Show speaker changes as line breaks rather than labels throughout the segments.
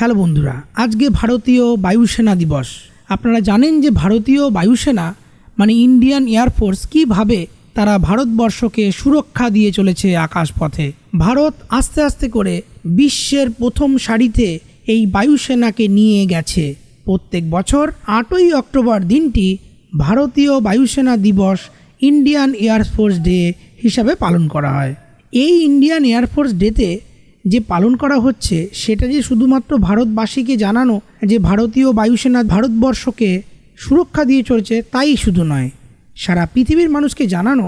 Hello বন্ধুরা, আজকে ভারতীয় বায়ুসেনা দিবস। আপনারা জানেন যে ভারতীয় বায়ুসেনা মানে ইন্ডিয়ান এয়ারফোর্স কীভাবে তারা ভারতবর্ষকে সুরক্ষা দিয়ে চলেছে আকাশপথে। ভারত আস্তে আস্তে করে বিশ্বের প্রথম সারিতে এই বায়ুসেনাকে নিয়ে গেছে। প্রত্যেক বছর 8ই অক্টোবর দিনটি ভারতীয় বায়ুসেনা দিবস ইন্ডিয়ান এয়ারফোর্স ডে হিসাবে পালন করা হয়। এই ইন্ডিয়ান এয়ারফোর্স ডেতে যে পালন করা হচ্ছে সেটা যে শুধুমাত্র ভারতবাসীকে জানানো যে ভারতীয় বায়ুসেনা ভারতবর্ষকে সুরক্ষা দিয়ে চলছে তাই শুধু নয়, সারা পৃথিবীর মানুষকে জানানো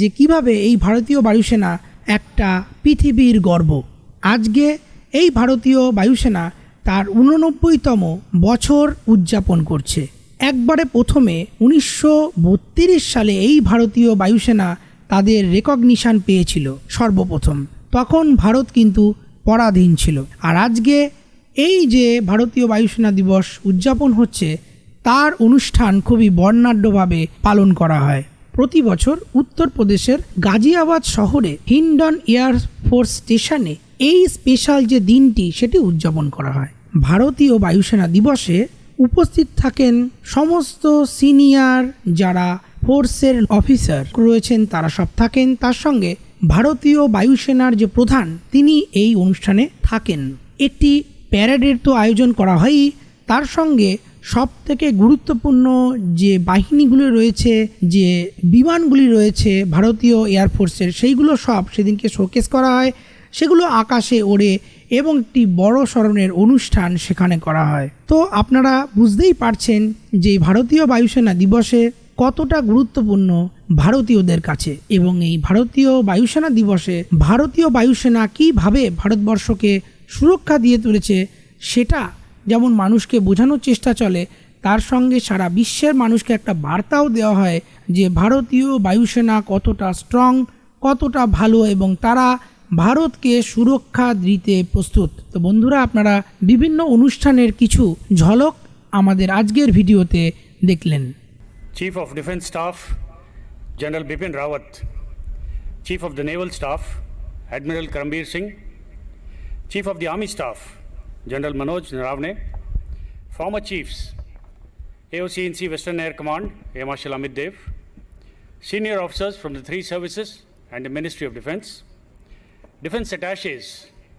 যে কিভাবে এই ভারতীয় বায়ুসেনা একটা পৃথিবীর গর্ব। আজকে এই ভারতীয় বায়ুসেনা তার 89তম বছর উদযাপন করছে। একবারে প্রথমে 1932 সালে এই ভারতীয় বায়ুসেনা তাদের রেকগনিশন পেয়েছিল সর্বপ্রথম। তখন ভারত কিন্তু পরাধীন ছিল। আর আজকে এই যে ভারতীয় বায়ুসেনা দিবস উদযাপন হচ্ছে তার অনুষ্ঠান খুবই বর্ণাঢ্যভাবে পালন করা হয়। প্রতি বছর উত্তরপ্রদেশের গাজিয়াবাদ শহরে হিন্ডন এয়ারফোর্স স্টেশনে এই স্পেশাল যে দিনটি সেটি উদযাপন করা হয়। ভারতীয় বায়ুসেনা দিবসে উপস্থিত থাকেন সমস্ত সিনিয়র যারা ফোর্সের অফিসার রয়েছেন তারা সব থাকেন। তার সঙ্গে ভারতীয় বায়ুসেনার যে প্রধান তিনি এই অনুষ্ঠানে থাকেন। একটি প্যারেডের তো আয়োজন করা হয়ই, তার সঙ্গে সব থেকে গুরুত্বপূর্ণ যে বাহিনীগুলি রয়েছে, যে বিমানগুলি রয়েছে ভারতীয় এয়ারফোর্সের, সেইগুলো সব সেদিনকে শোকেস করা হয়। সেগুলো আকাশে ওড়ে এবং একটি বড় ধরনের অনুষ্ঠান সেখানে করা হয়। তো আপনারা বুঝতেই পারছেন যে ভারতীয় বায়ুসেনা দিবসে কতটা গুরুত্বপূর্ণ ভারতীয়দের কাছে। এবং এই ভারতীয় বায়ুসেনা দিবসে ভারতীয় বায়ুসেনা কীভাবে ভারতবর্ষকে সুরক্ষা দিয়ে তুলেছে সেটা যেমন মানুষকে বোঝানোর চেষ্টা চলে, তার সঙ্গে সারা বিশ্বের মানুষকে একটা বার্তাও দেওয়া হয় যে ভারতীয় বায়ুসেনা কতটা স্ট্রং, কতটা ভালো এবং তারা ভারতকে সুরক্ষা দিতে প্রস্তুত। তো বন্ধুরা, আপনারা বিভিন্ন অনুষ্ঠানের কিছু ঝলক আমাদের আজকের ভিডিওতে দেখলেন।
Chief of Defence Staff General Bipin Rawat, Chief of the Naval Staff Admiral Karambir Singh, Chief of the Army Staff General Manoj Naravne, former chiefs AOC-NC Western Air Command Air Marshal Amit Dev, senior officers from the three services and the Ministry of Defence, defence attaches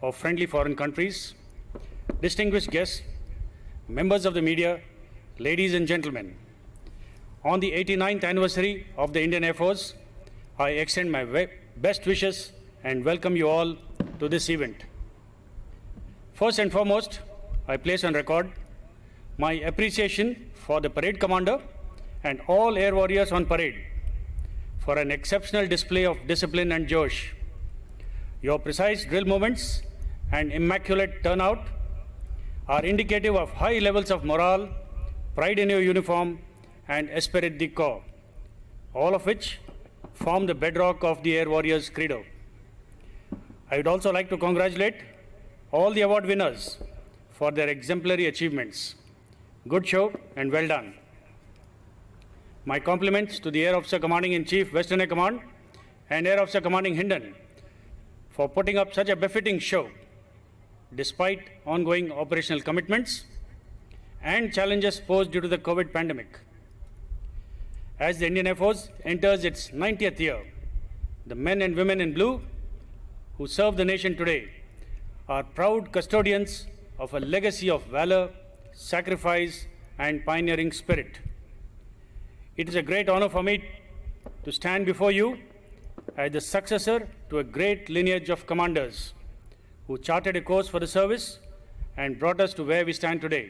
of friendly foreign countries, distinguished guests, members of the media, ladies and gentlemen. On the 89th anniversary of the Indian Air Force, I extend my best wishes and welcome you all to this event. First and foremost, I place on record my appreciation for the parade commander and all air warriors on parade for an exceptional display of discipline and josh. Your precise drill movements and immaculate turnout are indicative of high levels of morale, pride in your uniform, and esprit de corps, all of which form the bedrock of the Air Warriors credo. I would also like to congratulate all the award winners for their exemplary achievements. Good show and well done. My compliments to the Air Officer Commanding-in-Chief Western Air Command and Air Officer Commanding Hindon for putting up such a befitting show despite ongoing operational commitments and challenges posed due to the COVID pandemic. As the Indian Air Force enters its 90th year, the men and women in blue who serve the nation today are proud custodians of a legacy of valor, sacrifice, and pioneering spirit. It is a great honor for me to stand before you as the successor to a great lineage of commanders who charted a course for the service and brought us to where we stand today.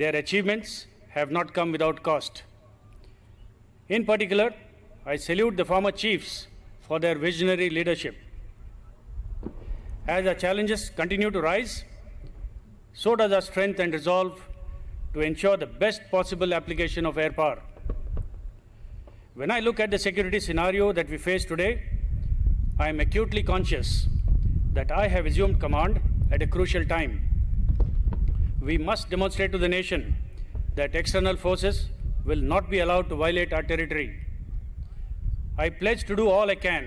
Their achievements have not come without cost. In particular, I salute the former chiefs for their visionary leadership. As our challenges continue to rise, so does our strength and resolve to ensure the best possible application of air power. When I look at the security scenario that we face today, I am acutely conscious that I have assumed command at a crucial time. We must demonstrate to the nation that external forces will not be allowed to violate our territory. I pledge to do all I can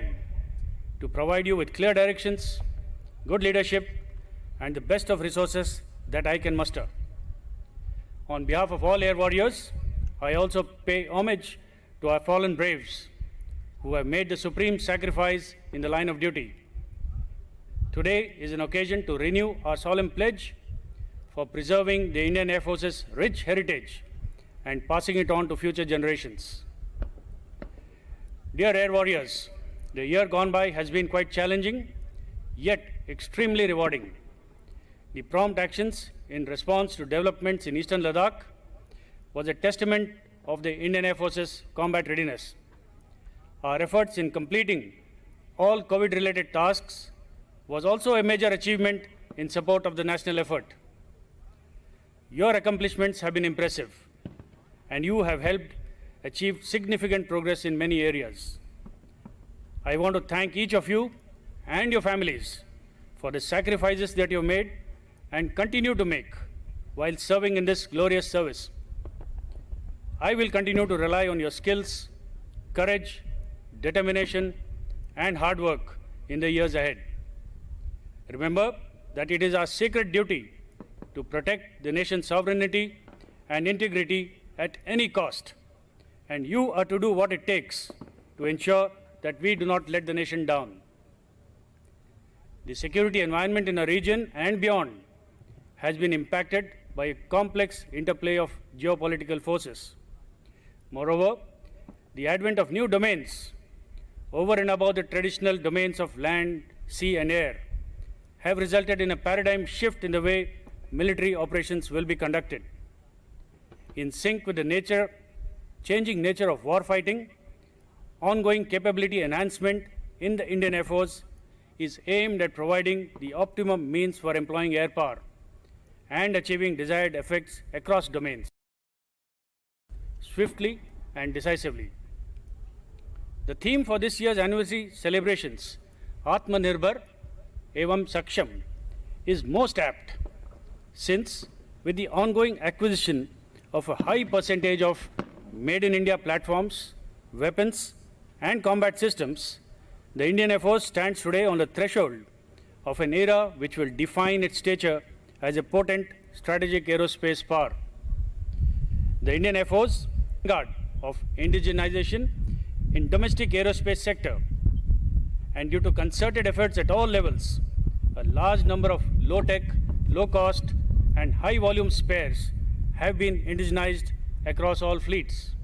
to provide you with clear directions, good leadership, and the best of resources that I can muster. On behalf of all air warriors, I also pay homage to our fallen braves who have made the supreme sacrifice in the line of duty. Today is an occasion to renew our solemn pledge for preserving the Indian Air Force's rich heritage and passing it on to future generations. Dear Air Warriors, the year gone by has been quite challenging, yet extremely rewarding. The prompt actions in response to developments in eastern Ladakh was a testament of the Indian Air Force's combat readiness. Our efforts in completing all COVID-related tasks was also a major achievement in support of the national effort. Your accomplishments have been impressive, and you have helped achieve significant progress in many areas. I want to thank each of you and your families for the sacrifices that you have made and continue to make while serving in this glorious service. I will continue to rely on your skills, courage, determination, and hard work in the years ahead. Remember that it is our sacred duty to protect the nation's sovereignty and integrity at any cost, and you are to do what it takes to ensure that we do not let the nation down. The security environment in our region and beyond has been impacted by a complex interplay of geopolitical forces. Moreover, the advent of new domains over and above the traditional domains of land, sea, and air have resulted in a paradigm shift in the way military operations will be conducted. In sync with the changing nature of warfighting, ongoing capability enhancement in the Indian Air Force is aimed at providing the optimum means for employing air power and achieving desired effects across domains, swiftly and decisively. The theme for this year's anniversary celebrations, Atmanirbhar Evam Saksham, is most apt since, with the ongoing acquisition of a high percentage of Made in India platforms, weapons, and combat systems, the Indian Air Force stands today on the threshold of an era which will define its stature as a potent strategic aerospace power. The Indian Air Force, vanguard of indigenization in domestic aerospace sector, and due to concerted efforts at all levels, a large number of low-tech, low-cost, and high-volume spares have been indigenized across all fleets.